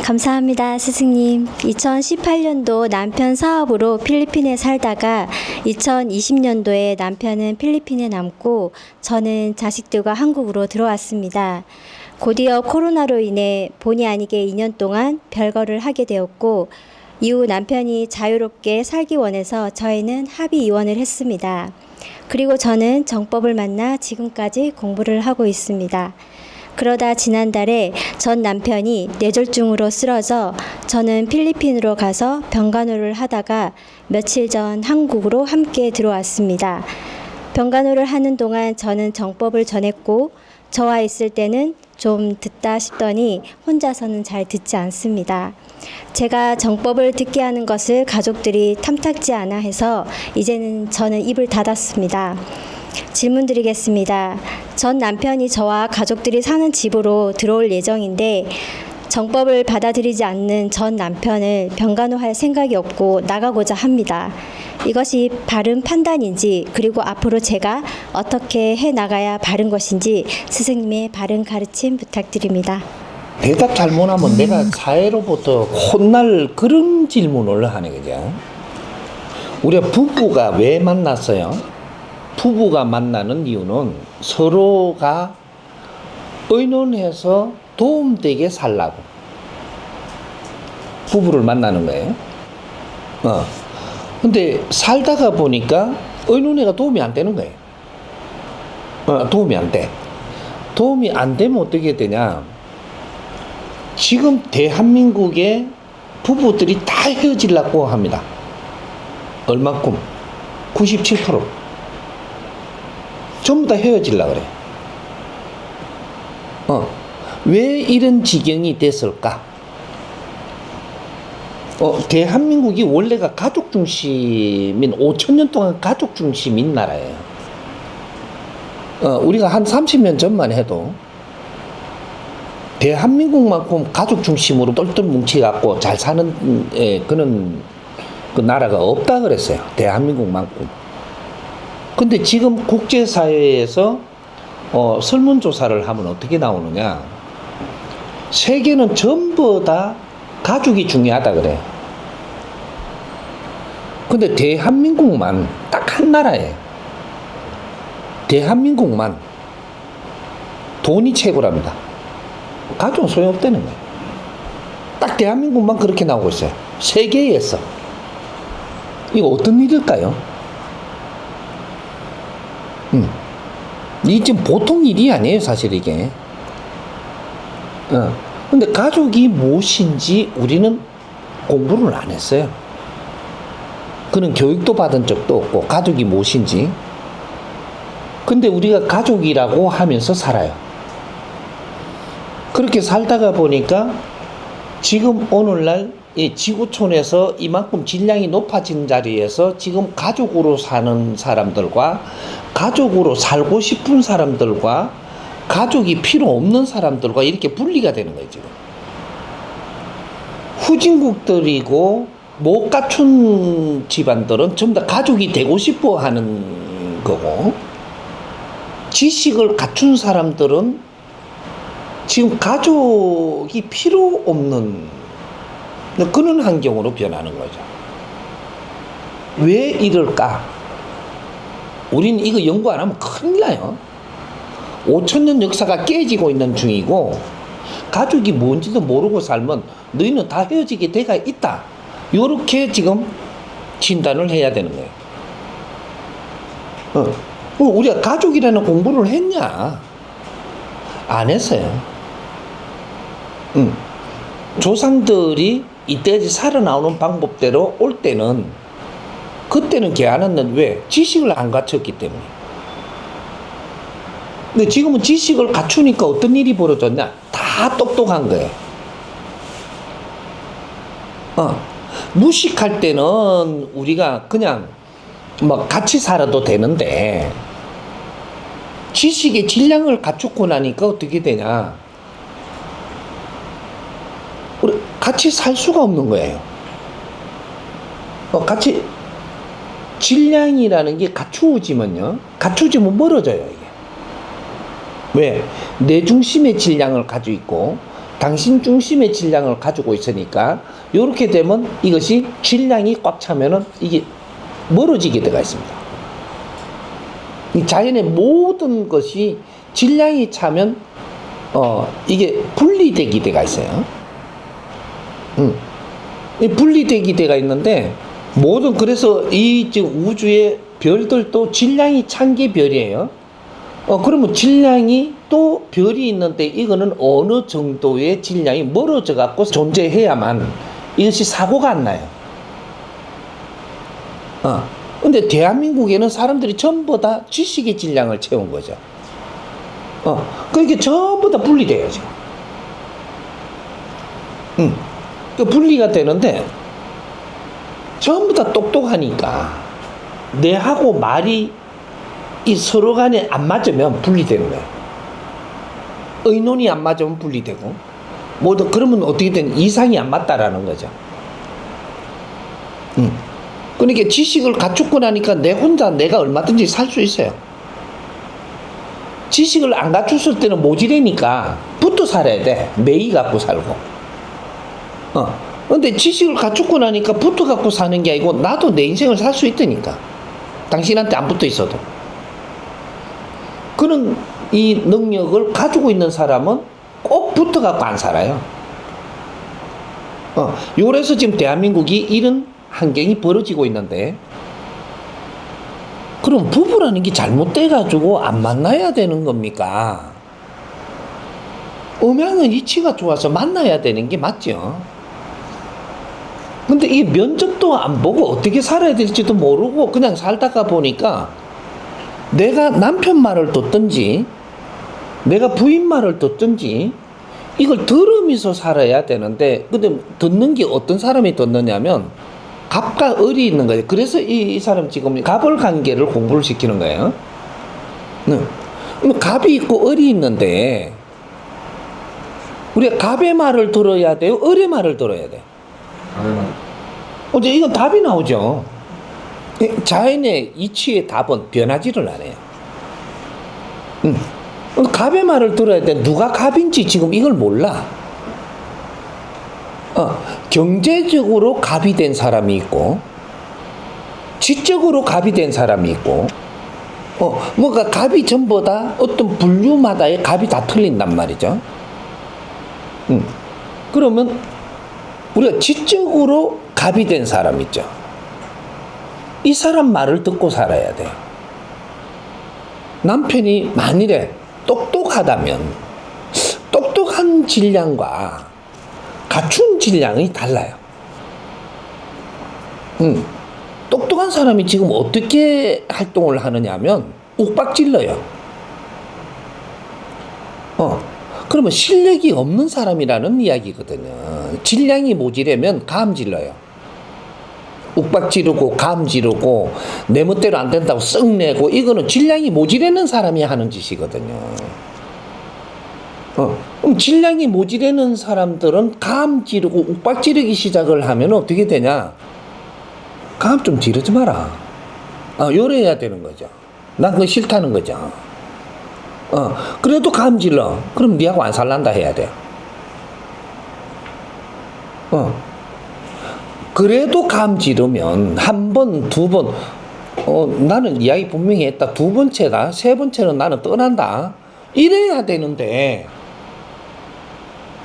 감사합니다, 스승님. 2018년도 남편 사업으로 필리핀에 살다가 2020년도에 남편은 필리핀에 남고 저는 자식들과 한국으로 들어왔습니다. 곧이어 코로나로 인해 본의 아니게 2년 동안 별거를 하게 되었고 이후 남편이 자유롭게 살기 원해서 저희는 합의 이혼을 했습니다. 그리고 저는 정법을 만나 지금까지 공부를 하고 있습니다. 그러다 지난달에 전 남편이 뇌졸중으로 쓰러져 저는 필리핀으로 가서 병간호를 하다가 며칠 전 한국으로 함께 들어왔습니다. 병간호를 하는 동안 저는 정법을 전했고 저와 있을 때는 좀 듣다 싶더니 혼자서는 잘 듣지 않습니다. 제가 정법을 듣게 하는 것을 가족들이 탐탁지 않아 해서 이제는 저는 입을 닫았습니다. 질문 드리겠습니다. 전 남편이 저와 가족들이 사는 집으로 들어올 예정인데 정법을 받아들이지 않는 전 남편을 병간호할 생각이 없고 나가고자 합니다. 이것이 바른 판단인지 그리고 앞으로 제가 어떻게 해나가야 바른 것인지 스승님의 바른 가르침 부탁드립니다. 대답 잘못하면 내가 사회로부터 혼날 그런 질문을 하는 거죠. 우리가 부부가 왜 만났어요? 부부가 만나는 이유는 서로가 의논해서 도움되게 살라고 부부를 만나는 거예요. 근데 살다가 보니까 의논회가 도움이 안 되는 거예요. 도움이 안 돼. 도움이 안 되면 어떻게 되냐? 지금 대한민국의 부부들이 다 헤어지려고 합니다. 얼마큼? 97%. 전부 다 헤어지려고 그래. 왜 이런 지경이 됐을까? 대한민국이 원래가 가족 중심인 5,000년 동안 가족 중심인 나라예요. 우리가 한 30년 전만 해도 대한민국만큼 가족 중심으로 똘똘 뭉쳐갖고 잘 사는 그런 그 나라가 없다 그랬어요. 대한민국만큼. 근데 지금 국제사회에서 설문조사를 하면 어떻게 나오느냐? 세계는 전부 다 가족이 중요하다 그래. 근데 대한민국만 딱 한 나라에 대한민국만 돈이 최고랍니다. 가족은 소용없다는 거예요. 딱 대한민국만 그렇게 나오고 있어요. 세계에서. 이거 어떤 일일까요? 이게 지금 보통 일이 아니에요, 사실 이게. 근데 가족이 무엇인지 우리는 공부를 안 했어요. 그런 교육도 받은 적도 없고, 가족이 무엇인지. 근데 우리가 가족이라고 하면서 살아요. 그렇게 살다가 보니까 지금 오늘날 이 지구촌에서 이만큼 질량이 높아진 자리에서 지금 가족으로 사는 사람들과 가족으로 살고 싶은 사람들과 가족이 필요 없는 사람들과 이렇게 분리가 되는 거예요, 지금. 후진국들이고 못 갖춘 집안들은 전부 다 가족이 되고 싶어 하는 거고, 지식을 갖춘 사람들은 지금 가족이 필요 없는 그런 환경으로 변하는 거죠. 왜 이럴까? 우리는 이거 연구 안 하면 큰일 나요. 5,000년 역사가 깨지고 있는 중이고, 가족이 뭔지도 모르고 살면 너희는 다 헤어지게 돼가 있다. 요렇게 지금 진단을 해야 되는 거예요. 우리가 가족이라는 공부를 했냐? 안 했어요. 조상들이 이때까지 살아나오는 방법대로 올 때는 그때는 개안했는데 왜? 지식을 안 갖췄기 때문에. 근데 지금은 지식을 갖추니까 어떤 일이 벌어졌냐? 다 똑똑한 거예요. 무식할 때는 우리가 그냥 뭐 같이 살아도 되는데 지식의 질량을 갖추고 나니까 어떻게 되냐? 우리 같이 살 수가 없는 거예요. 같이 질량이라는 게 갖추어지면요, 갖추어지면 멀어져요, 이게. 왜? 내 중심의 질량을 가지고 있고 당신 중심의 질량을 가지고 있으니까 이렇게 되면 이것이 질량이 꽉 차면은 이게 멀어지게 되어 있습니다. 이 자연의 모든 것이 질량이 차면 이게 분리되기 되가 있어요. 이 분리되기 되가 있는데 모든 그래서 이 지금 우주의 별들도 질량이 찬 게 별이에요. 그러면 질량이 또 별이 있는데 이거는 어느 정도의 질량이 멀어져 갖고 존재해야만 이것이 사고가 안 나요. 근데 대한민국에는 사람들이 전부 다 지식의 질량을 채운 거죠. 그게 전부 다 분리돼요, 지금. 그 분리가 되는데 전부 다 똑똑하니까 뇌하고 말이 이 서로 간에 안 맞으면 분리되는 거예요. 의논이 안 맞으면 분리되고 모두 그러면 어떻게 된 이상이 안 맞다라는 거죠. 그러니까 지식을 갖추고 나니까 내 혼자 내가 얼마든지 살 수 있어요. 지식을 안 갖췄을 때는 모지래니까 붙어 살아야 돼. 매이 갖고 살고. 근데 지식을 갖추고 나니까 붙어 갖고 사는 게 아니고 나도 내 인생을 살 수 있다니까. 당신한테 안 붙어 있어도. 그런 이 능력을 가지고 있는 사람은 꼭 붙어 갖고 안 살아요. 요래서 지금 대한민국이 이런 환경이 벌어지고 있는데, 그럼 부부라는 게 잘못돼가지고 안 만나야 되는 겁니까? 음양은 이치가 좋아서 만나야 되는 게 맞죠. 근데 이 면접도 안 보고 어떻게 살아야 될지도 모르고 그냥 살다가 보니까 내가 남편 말을 듣든지 내가 부인 말을 듣든지 이걸 들으면서 살아야 되는데, 근데 듣는 게 어떤 사람이 듣느냐면 갑과 을이 있는 거예요. 그래서 이 사람 지금 갑을 관계를 공부를 시키는 거예요. 갑이 있고 을이 있는데 우리가 갑의 말을 들어야 돼요? 을의 말을 들어야 돼요? 어제 이건 답이 나오죠. 자연의 이치의 답은 변하지를 않아요. 갑의 말을 들어야 돼. 누가 갑인지 지금 이걸 몰라. 경제적으로 갑이 된 사람이 있고, 지적으로 갑이 된 사람이 있고, 뭔가 갑이 전부 다 어떤 분류마다의 갑이 다 틀린단 말이죠. 그러면 우리가 지적으로 갑이 된 사람 있죠. 이 사람 말을 듣고 살아야 돼요. 남편이 만일에 똑똑하다면 똑똑한 질량과 갖춘 질량이 달라요. 똑똑한 사람이 지금 어떻게 활동을 하느냐 하면 욱박질러요. 그러면 실력이 없는 사람이라는 이야기거든요. 질량이 모자라면 감질러요. 욱박 지르고 감 지르고 내 멋대로 안 된다고 썩 내고, 이거는 질량이 모자라는 사람이 하는 짓이거든요. 그럼 질량이 모자라는 사람들은 감 지르고 욱박 지르기 시작을 하면 어떻게 되냐? 감 좀 지르지 마라. 요래야 되는 거죠. 난 그거 싫다는 거죠. 그래도 감 질러. 그럼 니하고 안 살란다 해야 돼. 그래도 감 지르면 한 번, 두 번, 나는 이야기 분명히 했다. 두 번째다. 세 번째는 나는 떠난다. 이래야 되는데,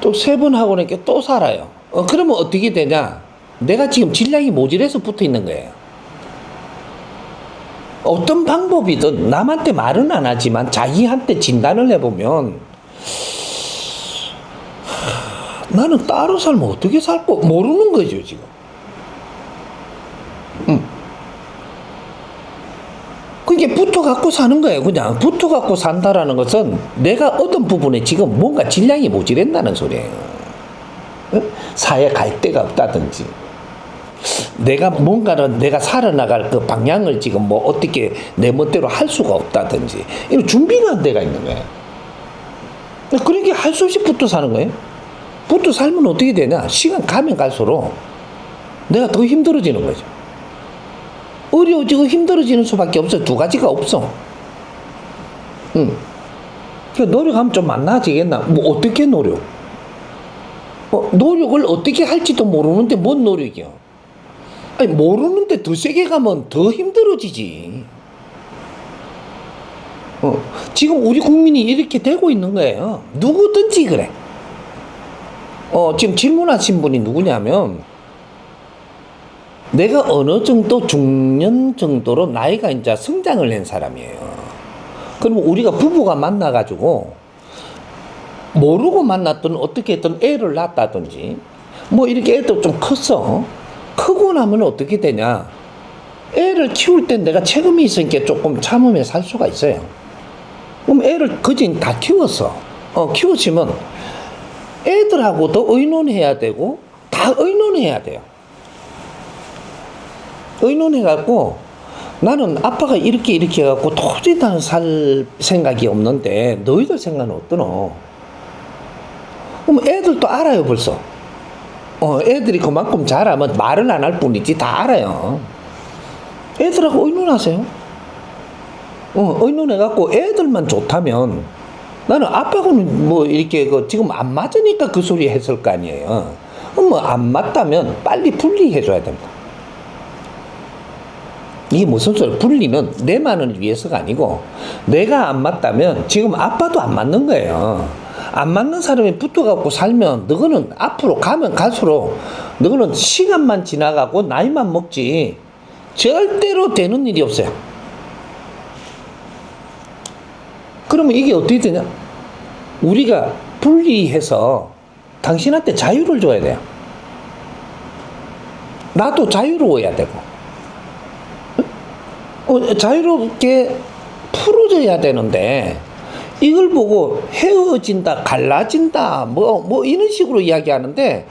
또 세 번 하고 나니까 또 살아요. 그러면 어떻게 되냐? 내가 지금 질량이 모자라서 붙어 있는 거예요. 어떤 방법이든 남한테 말은 안 하지만 자기한테 진단을 해보면, 나는 따로 살면 어떻게 살고 모르는 거죠, 지금. 그게 붙어 갖고 사는 거예요. 그냥 붙어 갖고 산다라는 것은 내가 어떤 부분에 지금 뭔가 질량이 모자란다는 소리예요. 사회 갈데가 없다든지, 내가 뭔가를 내가 살아나갈 그 방향을 지금 뭐 어떻게 내 멋대로 할 수가 없다든지, 이런 준비가 안 돼가 있는 거예요. 그러니까 할 수 없이 붙어 사는 거예요. 붙어 살면 어떻게 되냐? 시간 가면 갈수록 내가 더 힘들어지는 거죠. 어려워지고 힘들어지는 수밖에 없어. 두 가지가 없어. 그러니까 노력하면 좀 만나지겠나? 뭐 어떻게 노력? 노력을 어떻게 할지도 모르는데 뭔 노력이야? 아니, 모르는데 더 세게 가면 더 힘들어지지. 지금 우리 국민이 이렇게 되고 있는 거예요. 누구든지 그래. 지금 질문하신 분이 누구냐면, 내가 어느 정도 중년 정도로 나이가 이제 성장을 한 사람이에요. 그러면 우리가 부부가 만나가지고, 모르고 만났던 어떻게 했던 애를 낳았다든지, 뭐 이렇게 애도 좀 컸어. 크고 나면 어떻게 되냐? 애를 키울 땐 내가 체금이 있으니까 조금 참으며 살 수가 있어요. 그럼 애를 그진 다 키웠어. 키우시면 애들하고도 의논해야 되고 다 의논해야 돼요. 의논해갖고 나는 아빠가 이렇게 해갖고 도저히 나는 살 생각이 없는데 너희들 생각은 어떠노? 그럼 애들도 알아요 벌써. 애들이 그만큼 잘하면 말은 안 할 뿐이지 다 알아요. 애들하고 의논하세요. 의논해갖고 애들만 좋다면 나는 아빠하고는 뭐 이렇게 지금 안 맞으니까 그 소리 했을 거 아니에요. 뭐 안 맞다면 빨리 분리해줘야 됩니다. 이게 무슨 소리야? 분리는 내만을 위해서가 아니고 내가 안 맞다면 지금 아빠도 안 맞는 거예요. 안 맞는 사람이 붙어갖고 살면 너는 앞으로 가면 갈수록 너는 시간만 지나가고 나이만 먹지 절대로 되는 일이 없어요. 그러면 이게 어떻게 되냐? 우리가 분리해서 당신한테 자유를 줘야 돼요. 나도 자유로워야 되고 자유롭게 풀어져야 되는데 이걸 보고 헤어진다, 갈라진다, 뭐 이런 식으로 이야기하는데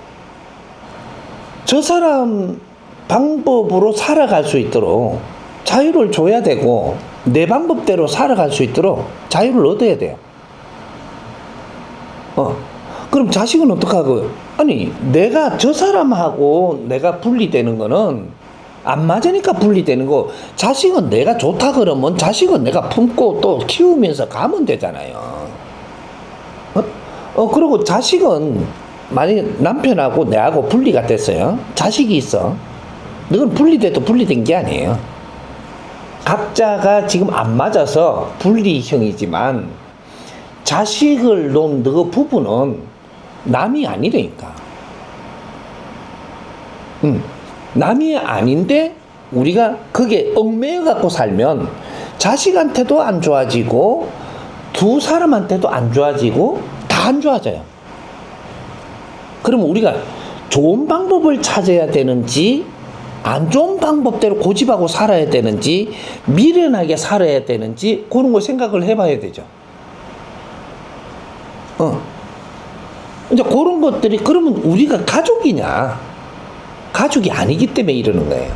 저 사람 방법으로 살아갈 수 있도록 자유를 줘야 되고 내 방법대로 살아갈 수 있도록 자유를 얻어야 돼요. 그럼 자식은 어떡하고? 아니, 내가 저 사람하고 내가 분리되는 거는 안 맞으니까 분리되는 거. 자식은 내가 좋다 그러면 자식은 내가 품고 또 키우면서 가면 되잖아요. 그리고 자식은 만약에 남편하고 내하고 분리가 됐어요. 자식이 있어. 너는 분리돼도 분리된 게 아니에요. 각자가 지금 안 맞아서 분리형이지만 자식을 놓은 너 부부는 남이 아니라니까. 남이 아닌데 우리가 그게 얽매여 갖고 살면 자식한테도 안 좋아지고 두 사람한테도 안 좋아지고 다 안 좋아져요. 그럼 우리가 좋은 방법을 찾아야 되는지 안 좋은 방법대로 고집하고 살아야 되는지 미련하게 살아야 되는지 그런 걸 생각을 해봐야 되죠. 이제 그런 것들이 그러면 우리가 가족이냐? 가족이 아니기 때문에 이러는 거예요.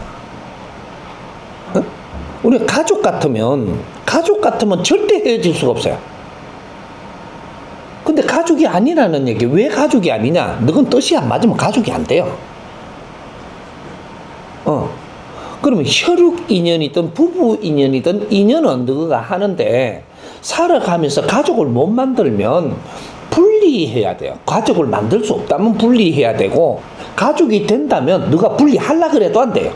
우리가 가족 같으면 절대 헤어질 수가 없어요. 근데 가족이 아니라는 얘기, 왜 가족이 아니냐? 너건 뜻이 안 맞으면 가족이 안 돼요. 그러면 혈육 인연이든 부부 인연이든 인연은 너가 하는데 살아가면서 가족을 못 만들면 분리해야 돼요. 가족을 만들 수 없다면 분리해야 되고 가족이 된다면 너가 분리하려 그래도 안 돼요.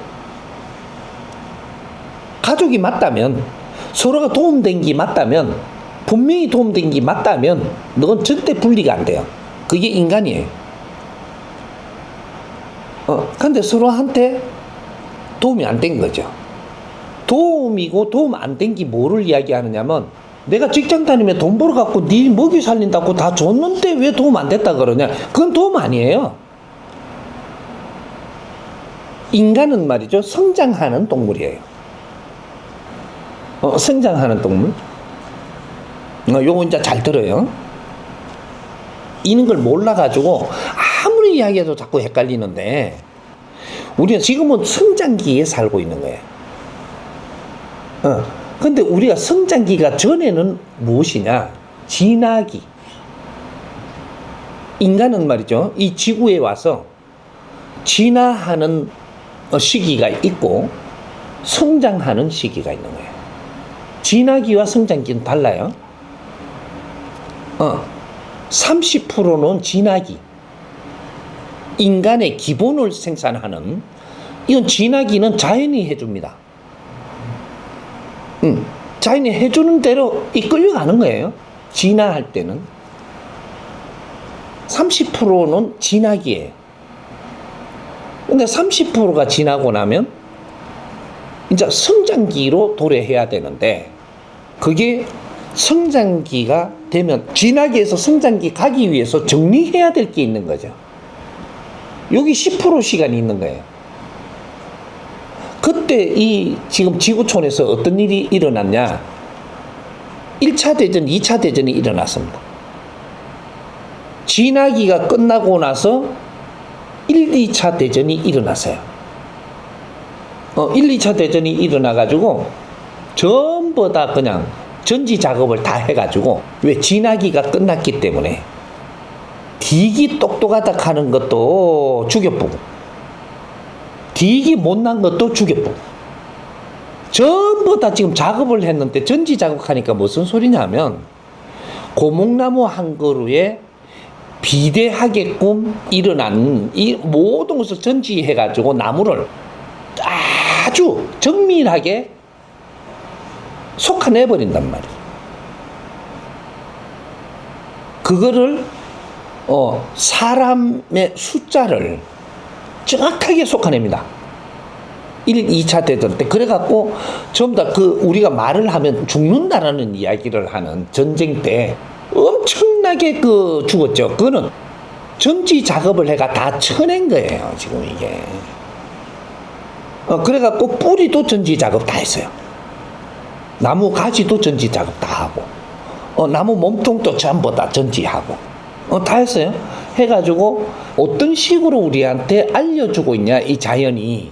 가족이 맞다면 서로가 도움된 게 맞다면 분명히 도움된 게 맞다면 너는 절대 분리가 안 돼요. 그게 인간이에요. 근데 서로한테 도움이 안 된 거죠. 도움이고 도움 안 된 게 뭐를 이야기하느냐면 내가 직장 다니며 돈 벌어갖고 네 먹이 살린다고 다 줬는데 왜 도움 안 됐다 그러냐? 그건 도움 아니에요. 인간은 말이죠. 성장하는 동물이에요. 성장하는 동물. 요거 이제 잘 들어요. 이런 걸 몰라가지고 아무리 이야기해도 자꾸 헷갈리는데 우리는 지금은 성장기에 살고 있는 거예요. 근데 우리가 성장기가 전에는 무엇이냐? 진화기. 인간은 말이죠. 이 지구에 와서 진화하는 시기가 있고 성장하는 시기가 있는 거예요. 진화기와 성장기는 달라요. 30%는 진화기, 인간의 기본을 생산하는 이건 진화기는 자연이 해줍니다. 자연이 해주는 대로 이끌려가는 거예요. 진화할 때는 30%는 진화기예요. 근데 30%가 지나고 나면 이제 성장기로 도래해야 되는데 그게 성장기가 되면 진화기에서 성장기 가기 위해서 정리해야 될 게 있는 거죠. 여기 10% 시간이 있는 거예요. 그때 이 지금 지구촌에서 어떤 일이 일어났냐? 1차 대전, 2차 대전이 일어났습니다. 진화기가 끝나고 나서 1, 2차 대전이 일어났어요. 1, 2차 대전이 일어나가지고 전부 다 그냥 전지 작업을 다 해가지고 왜 진화기가 끝났기 때문에 디기 똑똑하다 하는 것도 죽여보고 디기 못난 것도 죽여보고 전부 다 지금 작업을 했는데 전지 작업하니까 무슨 소리냐면 고목나무 한 그루에 비대하게끔 일어난 이 모든 것을 전지해가지고 나무를 아주 정밀하게 속아내버린단 말이에요. 그거를 사람의 숫자를 정확하게 속아냅니다. 1, 2차 대전 때. 그래갖고 전부 다 우리가 말을 하면 죽는다라는 이야기를 하는 전쟁 때 엄청나게 죽었죠. 그거는 전지 작업을 해가 다 쳐낸 거예요. 지금 이게. 그래갖고 뿌리도 전지 작업 다 했어요. 나무 가지도 전지 작업 다 하고, 나무 몸통도 전부 다 전지하고, 다 했어요. 해가지고 어떤 식으로 우리한테 알려주고 있냐, 이 자연이.